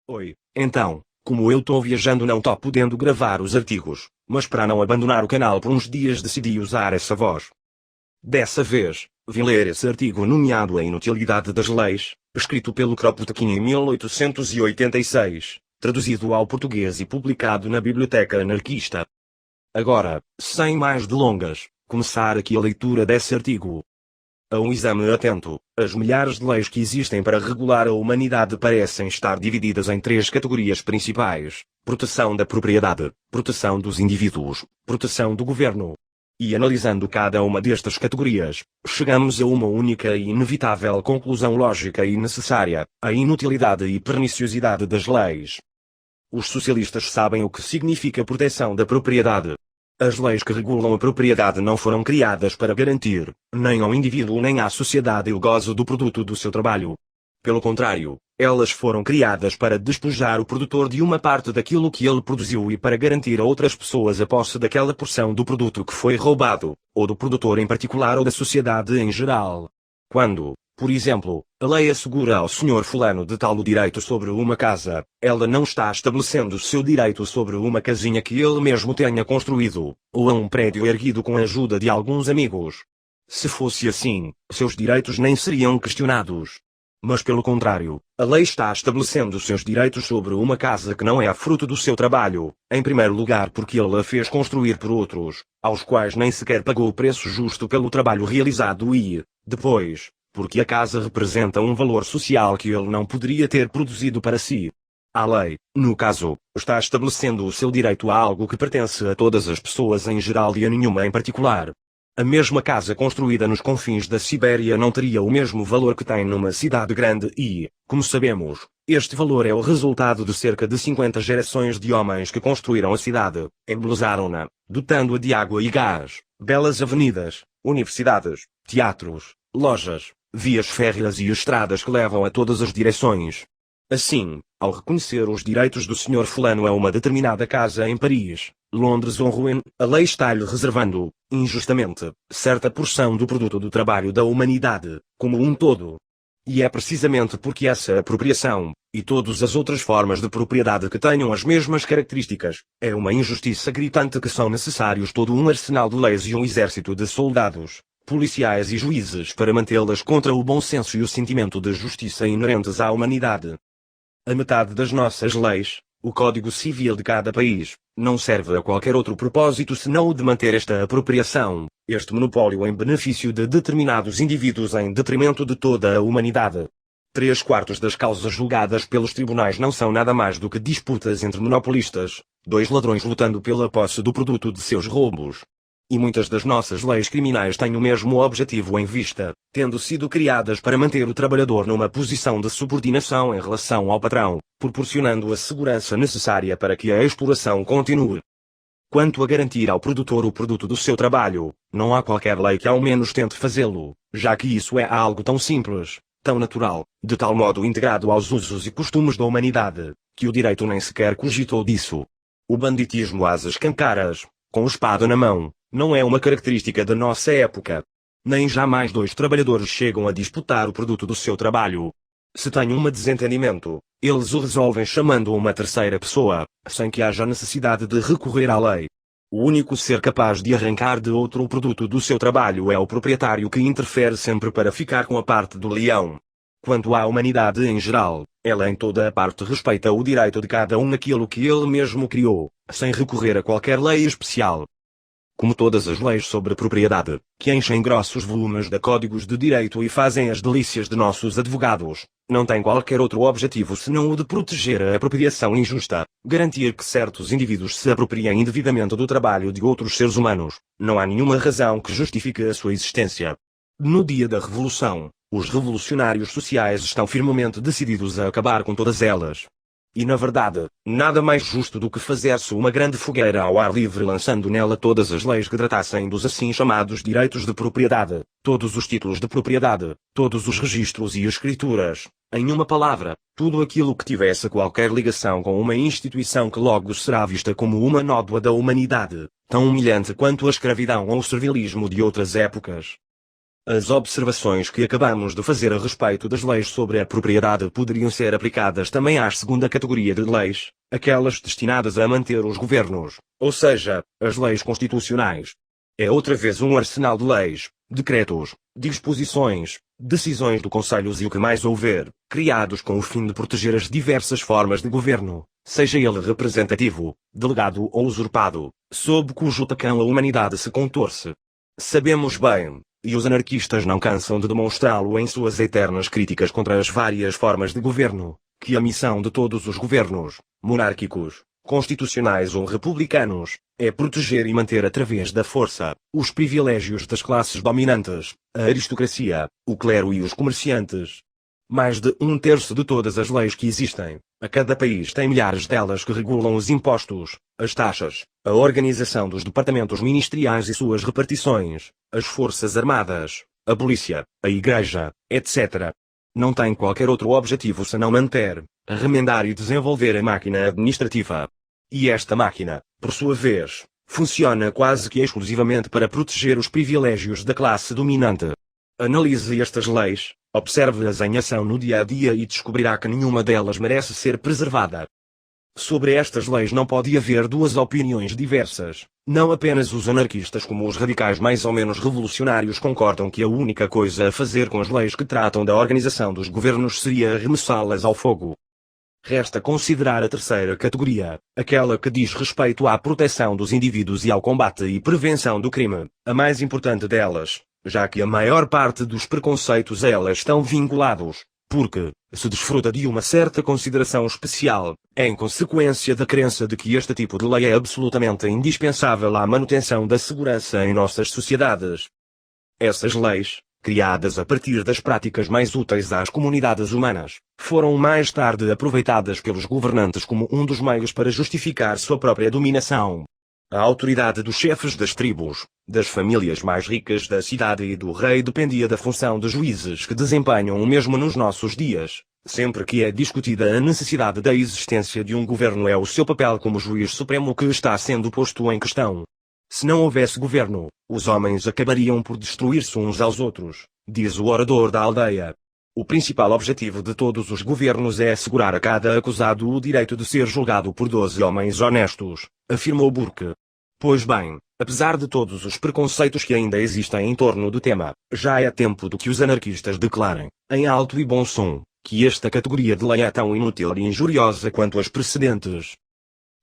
Oi, então, como eu tô viajando não tô podendo gravar os artigos, mas para não abandonar o canal por uns dias decidi usar essa voz. Dessa vez, vim ler esse artigo nomeado A Inutilidade das Leis, escrito pelo Kropotkin em 1886, traduzido ao português e publicado na Biblioteca Anarquista. Agora, sem mais delongas, começar aqui a leitura desse artigo. A um exame atento, as milhares de leis que existem para regular a humanidade parecem estar divididas em três categorias principais: proteção da propriedade, proteção dos indivíduos, proteção do governo. E analisando cada uma destas categorias, chegamos a uma única e inevitável conclusão lógica e necessária: a inutilidade e perniciosidade das leis. Os socialistas sabem o que significa proteção da propriedade. As leis que regulam a propriedade não foram criadas para garantir, nem ao indivíduo nem à sociedade o gozo do produto do seu trabalho. Pelo contrário, elas foram criadas para despojar o produtor de uma parte daquilo que ele produziu e para garantir a outras pessoas a posse daquela porção do produto que foi roubado, ou do produtor em particular ou da sociedade em geral. Quando, por exemplo, a lei assegura ao Sr. Fulano de Tal o direito sobre uma casa, ela não está estabelecendo seu direito sobre uma casinha que ele mesmo tenha construído, ou a um prédio erguido com a ajuda de alguns amigos. Se fosse assim, seus direitos nem seriam questionados. Mas pelo contrário, a lei está estabelecendo seus direitos sobre uma casa que não é fruto do seu trabalho, em primeiro lugar porque ele a fez construir por outros, aos quais nem sequer pagou o preço justo pelo trabalho realizado e, depois, porque a casa representa um valor social que ele não poderia ter produzido para si. A lei, no caso, está estabelecendo o seu direito a algo que pertence a todas as pessoas em geral e a nenhuma em particular. A mesma casa construída nos confins da Sibéria não teria o mesmo valor que tem numa cidade grande e, como sabemos, este valor é o resultado de cerca de 50 gerações de homens que construíram a cidade, embelezaram-na, dotando-a de água e gás, belas avenidas, universidades, teatros, lojas, vias férreas e estradas que levam a todas as direções. Assim, ao reconhecer os direitos do Sr. Fulano a uma determinada casa em Paris, Londres ou Rouen, a lei está-lhe reservando, injustamente, certa porção do produto do trabalho da humanidade, como um todo. E é precisamente porque essa apropriação, e todas as outras formas de propriedade que tenham as mesmas características, é uma injustiça gritante que são necessários todo um arsenal de leis e um exército de soldados, policiais e juízes para mantê-las contra o bom senso e o sentimento de justiça inerentes à humanidade. A metade das nossas leis, o Código Civil de cada país, não serve a qualquer outro propósito senão o de manter esta apropriação, este monopólio em benefício de determinados indivíduos em detrimento de toda a humanidade. 3/4 das causas julgadas pelos tribunais não são nada mais do que disputas entre monopolistas, dois ladrões lutando pela posse do produto de seus roubos. E muitas das nossas leis criminais têm o mesmo objetivo em vista, tendo sido criadas para manter o trabalhador numa posição de subordinação em relação ao patrão, proporcionando a segurança necessária para que a exploração continue. Quanto a garantir ao produtor o produto do seu trabalho, não há qualquer lei que ao menos tente fazê-lo, já que isso é algo tão simples, tão natural, de tal modo integrado aos usos e costumes da humanidade, que o direito nem sequer cogitou disso. O banditismo às escancaras, com o espada na mão, não é uma característica da nossa época. Nem jamais dois trabalhadores chegam a disputar o produto do seu trabalho. Se têm um desentendimento, eles o resolvem chamando uma terceira pessoa, sem que haja necessidade de recorrer à lei. O único ser capaz de arrancar de outro o produto do seu trabalho é o proprietário, que interfere sempre para ficar com a parte do leão. Quanto à humanidade em geral, ela em toda a parte respeita o direito de cada um naquilo que ele mesmo criou, sem recorrer a qualquer lei especial. Como todas as leis sobre propriedade, que enchem grossos volumes de códigos de direito e fazem as delícias de nossos advogados, não têm qualquer outro objetivo senão o de proteger a apropriação injusta, garantir que certos indivíduos se apropriem indevidamente do trabalho de outros seres humanos. Não há nenhuma razão que justifique a sua existência. No dia da Revolução, os revolucionários sociais estão firmemente decididos a acabar com todas elas. E na verdade, nada mais justo do que fazer-se uma grande fogueira ao ar livre lançando nela todas as leis que tratassem dos assim chamados direitos de propriedade, todos os títulos de propriedade, todos os registros e escrituras, em uma palavra, tudo aquilo que tivesse qualquer ligação com uma instituição que logo será vista como uma nódoa da humanidade, tão humilhante quanto a escravidão ou o servilismo de outras épocas. As observações que acabamos de fazer a respeito das leis sobre a propriedade poderiam ser aplicadas também à segunda categoria de leis, aquelas destinadas a manter os governos, ou seja, as leis constitucionais. É outra vez um arsenal de leis, decretos, disposições, decisões do Conselhos e o que mais houver, criados com o fim de proteger as diversas formas de governo, seja ele representativo, delegado ou usurpado, sob cujo tacão a humanidade se contorce. Sabemos bem, e os anarquistas não cansam de demonstrá-lo em suas eternas críticas contra as várias formas de governo, que a missão de todos os governos, monárquicos, constitucionais ou republicanos, é proteger e manter através da força, os privilégios das classes dominantes, a aristocracia, o clero e os comerciantes. Mais de um terço de todas as leis que existem, a cada país tem milhares delas que regulam os impostos, as taxas, a organização dos departamentos ministeriais e suas repartições, as forças armadas, a polícia, a igreja, etc. Não tem qualquer outro objetivo senão manter, remendar e desenvolver a máquina administrativa. E esta máquina, por sua vez, funciona quase que exclusivamente para proteger os privilégios da classe dominante. Analise estas leis, observe-as em ação no dia a dia e descobrirá que nenhuma delas merece ser preservada. Sobre estas leis não pode haver duas opiniões diversas. Não apenas os anarquistas como os radicais mais ou menos revolucionários concordam que a única coisa a fazer com as leis que tratam da organização dos governos seria arremessá-las ao fogo. Resta considerar a terceira categoria, aquela que diz respeito à proteção dos indivíduos e ao combate e prevenção do crime, a mais importante delas, já que a maior parte dos preconceitos a ela estão vinculados, porque se desfruta de uma certa consideração especial, em consequência da crença de que este tipo de lei é absolutamente indispensável à manutenção da segurança em nossas sociedades. Essas leis, criadas a partir das práticas mais úteis às comunidades humanas, foram mais tarde aproveitadas pelos governantes como um dos meios para justificar sua própria dominação. A autoridade dos chefes das tribos, das famílias mais ricas da cidade e do rei dependia da função de juízes que desempenham o mesmo nos nossos dias. Sempre que é discutida a necessidade da existência de um governo, é o seu papel como juiz supremo que está sendo posto em questão. Se não houvesse governo, os homens acabariam por destruir-se uns aos outros, diz o orador da aldeia. O principal objetivo de todos os governos é assegurar a cada acusado o direito de ser julgado por 12 homens honestos, afirmou Burke. Pois bem, apesar de todos os preconceitos que ainda existem em torno do tema, já é tempo de que os anarquistas declarem, em alto e bom som, que esta categoria de lei é tão inútil e injuriosa quanto as precedentes.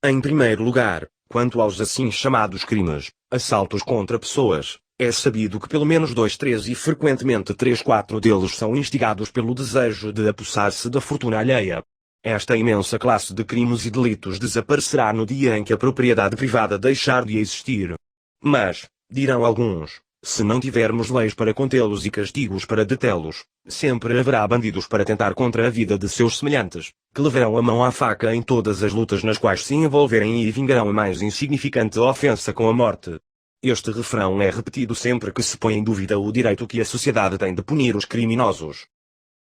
Em primeiro lugar, quanto aos assim chamados crimes, assaltos contra pessoas, é sabido que pelo menos 2, 3 e frequentemente 3, 4 deles são instigados pelo desejo de apossar-se da fortuna alheia. Esta imensa classe de crimes e delitos desaparecerá no dia em que a propriedade privada deixar de existir. Mas, dirão alguns, se não tivermos leis para contê-los e castigos para detê-los, sempre haverá bandidos para tentar contra a vida de seus semelhantes, que levarão a mão à faca em todas as lutas nas quais se envolverem e vingarão a mais insignificante ofensa com a morte. Este refrão é repetido sempre que se põe em dúvida o direito que a sociedade tem de punir os criminosos.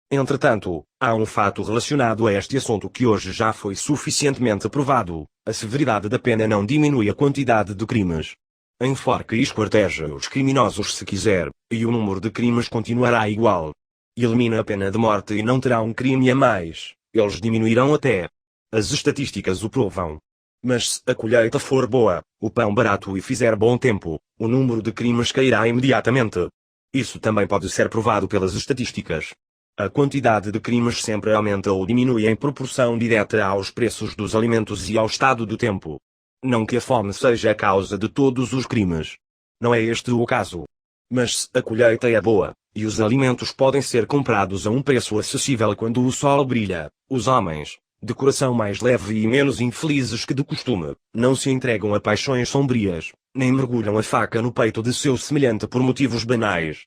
Entretanto, há um fato relacionado a este assunto que hoje já foi suficientemente provado: a severidade da pena não diminui a quantidade de crimes. Enforque e esquarteja os criminosos se quiser, e o número de crimes continuará igual. Elimina a pena de morte e não terá um crime a mais, eles diminuirão até. As estatísticas o provam. Mas se a colheita for boa, o pão barato e fizer bom tempo, o número de crimes cairá imediatamente. Isso também pode ser provado pelas estatísticas. A quantidade de crimes sempre aumenta ou diminui em proporção direta aos preços dos alimentos e ao estado do tempo. Não que a fome seja a causa de todos os crimes. Não é este o caso. Mas se a colheita é boa, e os alimentos podem ser comprados a um preço acessível quando o sol brilha, os homens, de coração mais leve e menos infelizes que de costume, não se entregam a paixões sombrias, nem mergulham a faca no peito de seu semelhante por motivos banais.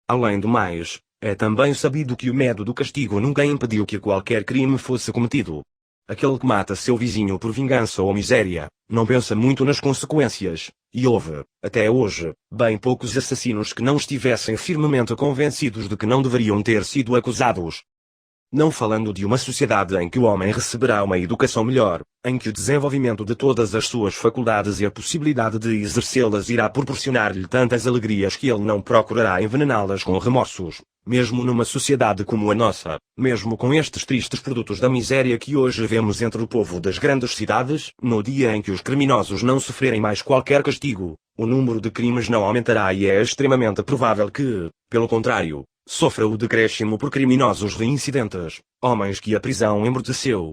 Além do mais, é também sabido que o medo do castigo nunca impediu que qualquer crime fosse cometido. Aquele que mata seu vizinho por vingança ou miséria, não pensa muito nas consequências, e houve, até hoje, bem poucos assassinos que não estivessem firmemente convencidos de que não deveriam ter sido acusados. Não falando de uma sociedade em que o homem receberá uma educação melhor, em que o desenvolvimento de todas as suas faculdades e a possibilidade de exercê-las irá proporcionar-lhe tantas alegrias que ele não procurará envenená-las com remorsos, mesmo numa sociedade como a nossa, mesmo com estes tristes produtos da miséria que hoje vemos entre o povo das grandes cidades. No dia em que os criminosos não sofrerem mais qualquer castigo, o número de crimes não aumentará e é extremamente provável que, pelo contrário, sofra o decréscimo por criminosos reincidentes, homens que a prisão embruteceu.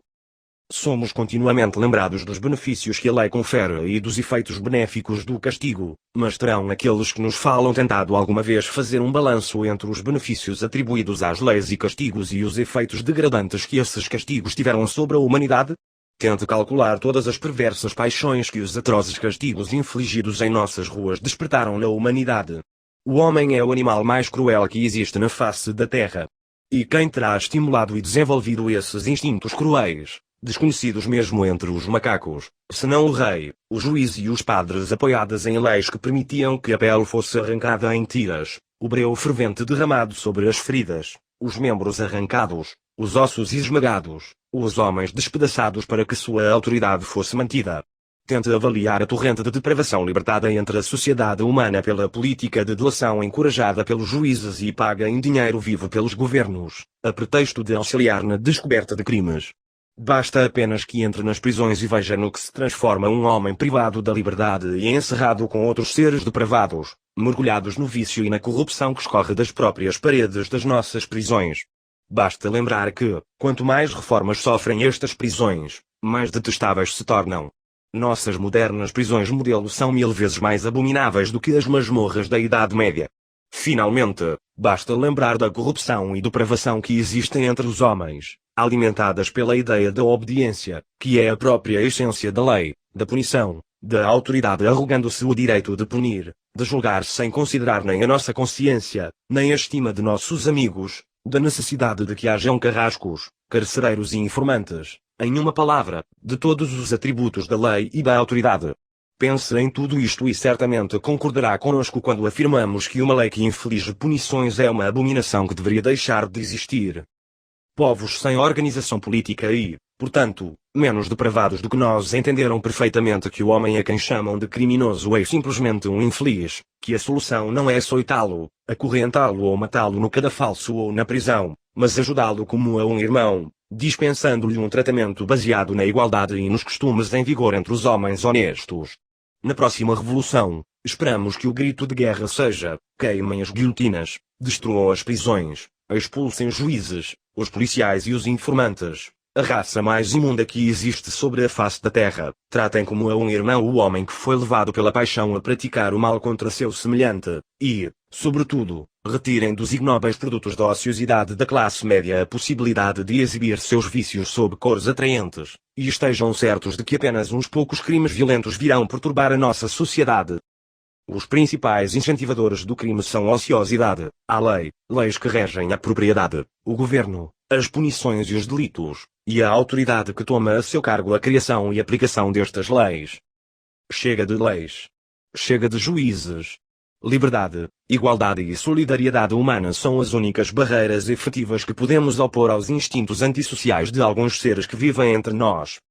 Somos continuamente lembrados dos benefícios que a lei confere e dos efeitos benéficos do castigo, mas terão aqueles que nos falam tentado alguma vez fazer um balanço entre os benefícios atribuídos às leis e castigos e os efeitos degradantes que esses castigos tiveram sobre a humanidade? Tente calcular todas as perversas paixões que os atrozes castigos infligidos em nossas ruas despertaram na humanidade. O homem é o animal mais cruel que existe na face da terra. E quem terá estimulado e desenvolvido esses instintos cruéis, desconhecidos mesmo entre os macacos, senão o rei, o juiz e os padres apoiados em leis que permitiam que a pele fosse arrancada em tiras, o breu fervente derramado sobre as feridas, os membros arrancados, os ossos esmagados, os homens despedaçados para que sua autoridade fosse mantida. Tente avaliar a torrente de depravação libertada entre a sociedade humana pela política de delação encorajada pelos juízes e paga em dinheiro vivo pelos governos, a pretexto de auxiliar na descoberta de crimes. Basta apenas que entre nas prisões e veja no que se transforma um homem privado da liberdade e encerrado com outros seres depravados, mergulhados no vício e na corrupção que escorre das próprias paredes das nossas prisões. Basta lembrar que, quanto mais reformas sofrem estas prisões, mais detestáveis se tornam. Nossas modernas prisões modelo são 1000 vezes mais abomináveis do que as masmorras da Idade Média. Finalmente, basta lembrar da corrupção e depravação que existem entre os homens, alimentadas pela ideia da obediência, que é a própria essência da lei, da punição, da autoridade arrogando-se o direito de punir, de julgar sem considerar nem a nossa consciência, nem a estima de nossos amigos, da necessidade de que hajam carrascos, carcereiros e informantes, em uma palavra, de todos os atributos da lei e da autoridade. Pense em tudo isto e certamente concordará conosco quando afirmamos que uma lei que inflige punições é uma abominação que deveria deixar de existir. Povos sem organização política e, portanto, menos depravados do que nós entenderam perfeitamente que o homem a quem chamam de criminoso é simplesmente um infeliz, que a solução não é açoitá-lo, acorrentá-lo ou matá-lo no cadafalso ou na prisão, mas ajudá-lo como a um irmão, dispensando-lhe um tratamento baseado na igualdade e nos costumes em vigor entre os homens honestos. Na próxima revolução, esperamos que o grito de guerra seja: queimem as guilhotinas, destruam as prisões, expulsem os juízes, os policiais e os informantes, a raça mais imunda que existe sobre a face da terra. Tratem como a um irmão o homem que foi levado pela paixão a praticar o mal contra seu semelhante, e, sobretudo, retirem dos ignóbeis produtos da ociosidade da classe média a possibilidade de exibir seus vícios sob cores atraentes, e estejam certos de que apenas uns poucos crimes violentos virão perturbar a nossa sociedade. Os principais incentivadores do crime são a ociosidade, a lei, leis que regem a propriedade, o governo, as punições e os delitos, e a autoridade que toma a seu cargo a criação e aplicação destas leis. Chega de leis. Chega de juízes. Liberdade, igualdade e solidariedade humana são as únicas barreiras efetivas que podemos opor aos instintos antissociais de alguns seres que vivem entre nós.